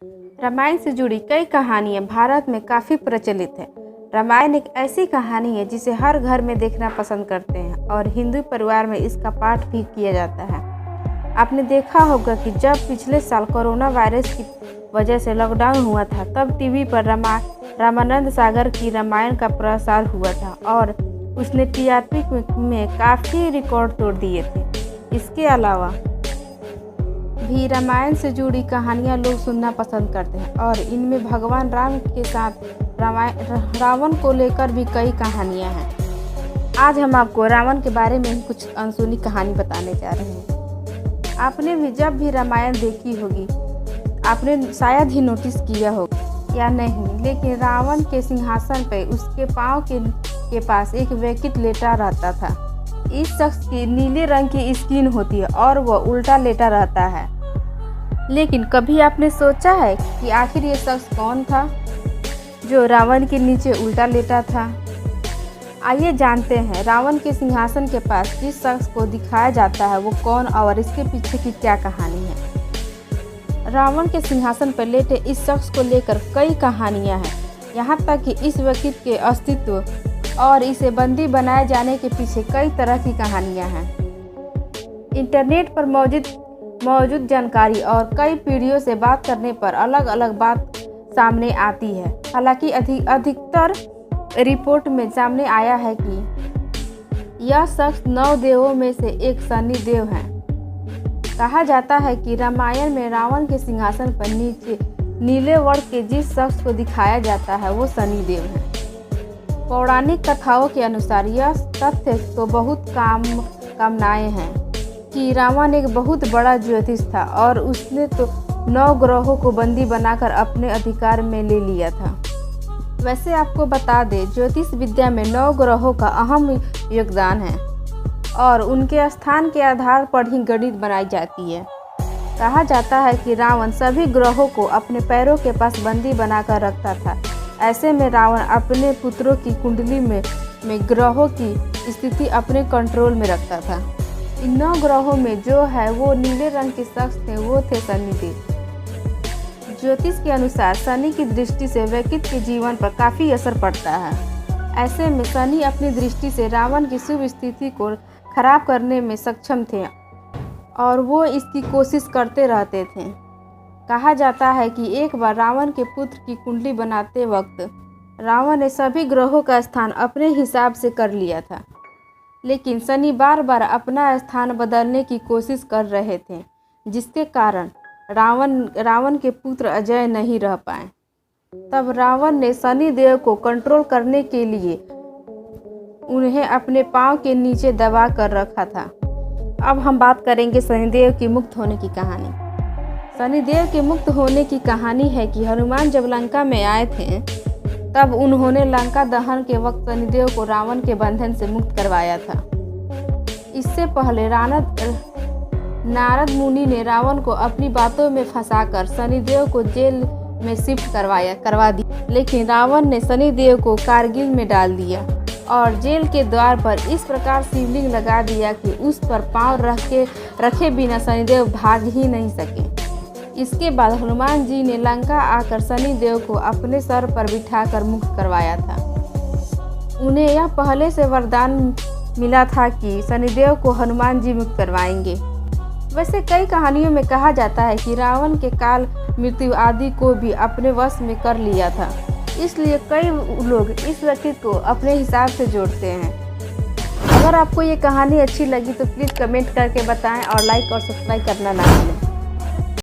रामायण से जुड़ी कई कहानियाँ भारत में काफ़ी प्रचलित है। रामायण एक ऐसी कहानी है जिसे हर घर में देखना पसंद करते हैं और हिंदू परिवार में इसका पाठ भी किया जाता है। आपने देखा होगा कि जब पिछले साल कोरोना वायरस की वजह से लॉकडाउन हुआ था, तब टीवी पर रामानंद सागर की रामायण का प्रसार हुआ था और उसने टीआरपी में काफ़ी रिकॉर्ड तोड़ दिए थे। इसके अलावा भी रामायण से जुड़ी कहानियाँ लोग सुनना पसंद करते हैं और इनमें भगवान राम के साथ रावण को लेकर भी कई कहानियाँ हैं। आज हम आपको रावण के बारे में कुछ अनसुनी कहानी बताने जा रहे हैं। आपने भी जब भी रामायण देखी होगी, आपने शायद ही नोटिस किया होगा या नहीं, लेकिन रावण के सिंहासन पर उसके पाँव के पास एक व्यक्ति लेटा रहता था। इस शख्स की नीले रंग की स्किन होती है और वह उल्टा लेटा रहता है। लेकिन कभी आपने सोचा है कि आखिर ये शख्स कौन था जो रावण के नीचे उल्टा लेटा था? आइए जानते हैं रावण के सिंहासन के पास जिस शख्स को दिखाया जाता है वो कौन और इसके पीछे की क्या कहानी है। रावण के सिंहासन पर लेटे इस शख्स को लेकर कई कहानियां हैं, यहाँ तक कि इस व्यक्ति के अस्तित्व और इसे बंदी बनाए जाने के पीछे कई तरह की कहानियां हैं। इंटरनेट पर मौजूद जानकारी और कई पीढ़ियों से बात करने पर अलग अलग बात सामने आती है। हालांकि अधिकतर रिपोर्ट में सामने आया है कि यह शख्स 9 देवों में से एक शनि देव है। कहा जाता है कि रामायण में रावण के सिंहासन पर नीचे नीले वर्ण के जिस शख्स को दिखाया जाता है वो शनि देव है। पौराणिक कथाओं के अनुसार यह तथ्य तो बहुत कामनाएं हैं कि रावण एक बहुत बड़ा ज्योतिष था और उसने तो 9 ग्रहों को बंदी बनाकर अपने अधिकार में ले लिया था। वैसे आपको बता दें, ज्योतिष विद्या में 9 ग्रहों का अहम योगदान है और उनके स्थान के आधार पर ही गणित बनाई जाती है। कहा जाता है कि रावण सभी ग्रहों को अपने पैरों के पास बंदी बनाकर रखता था। ऐसे में रावण अपने पुत्रों की कुंडली में ग्रहों की स्थिति अपने कंट्रोल में रखता था। इन 9 ग्रहों में जो है वो नीले रंग के शख्स थे, वो थे शनिदेव। ज्योतिष के अनुसार शनि की दृष्टि से व्यक्ति के जीवन पर काफ़ी असर पड़ता है। ऐसे में शनि अपनी दृष्टि से रावण की शुभ स्थिति को खराब करने में सक्षम थे और वो इसकी कोशिश करते रहते थे। कहा जाता है कि एक बार रावण के पुत्र की कुंडली बनाते वक्त रावण ने सभी ग्रहों का स्थान अपने हिसाब से कर लिया था, लेकिन शनि बार बार अपना स्थान बदलने की कोशिश कर रहे थे, जिसके कारण रावण के पुत्र अजय नहीं रह पाए। तब रावण ने शनि देव को कंट्रोल करने के लिए उन्हें अपने पांव के नीचे दबा कर रखा था। अब हम बात करेंगे शनिदेव की मुक्त होने की कहानी। शनिदेव के मुक्त होने की कहानी है कि हनुमान जब लंका में आए थे, तब उन्होंने लंका दहन के वक्त शनिदेव को रावण के बंधन से मुक्त करवाया था। इससे पहले नारद मुनि ने रावण को अपनी बातों में फंसाकर शनिदेव को जेल में शिफ्ट करवा दिया, लेकिन रावण ने शनिदेव को कारगिल में डाल दिया और जेल के द्वार पर इस प्रकार शिवलिंग लगा दिया कि उस पर पांव रखे बिना शनिदेव भाग ही नहीं सके। इसके बाद हनुमान जी ने लंका आकर शनि देव को अपने सर पर बिठाकर मुक्त करवाया था। उन्हें यह पहले से वरदान मिला था कि शनिदेव को हनुमान जी मुक्त करवाएंगे। वैसे कई कहानियों में कहा जाता है कि रावण के काल, मृत्यु आदि को भी अपने वश में कर लिया था, इसलिए कई लोग इस व्यक्ति को अपने हिसाब से जोड़ते हैं। अगर आपको ये कहानी अच्छी लगी तो प्लीज़ कमेंट करके बताएं और लाइक और सब्सक्राइब करना ना भूलें।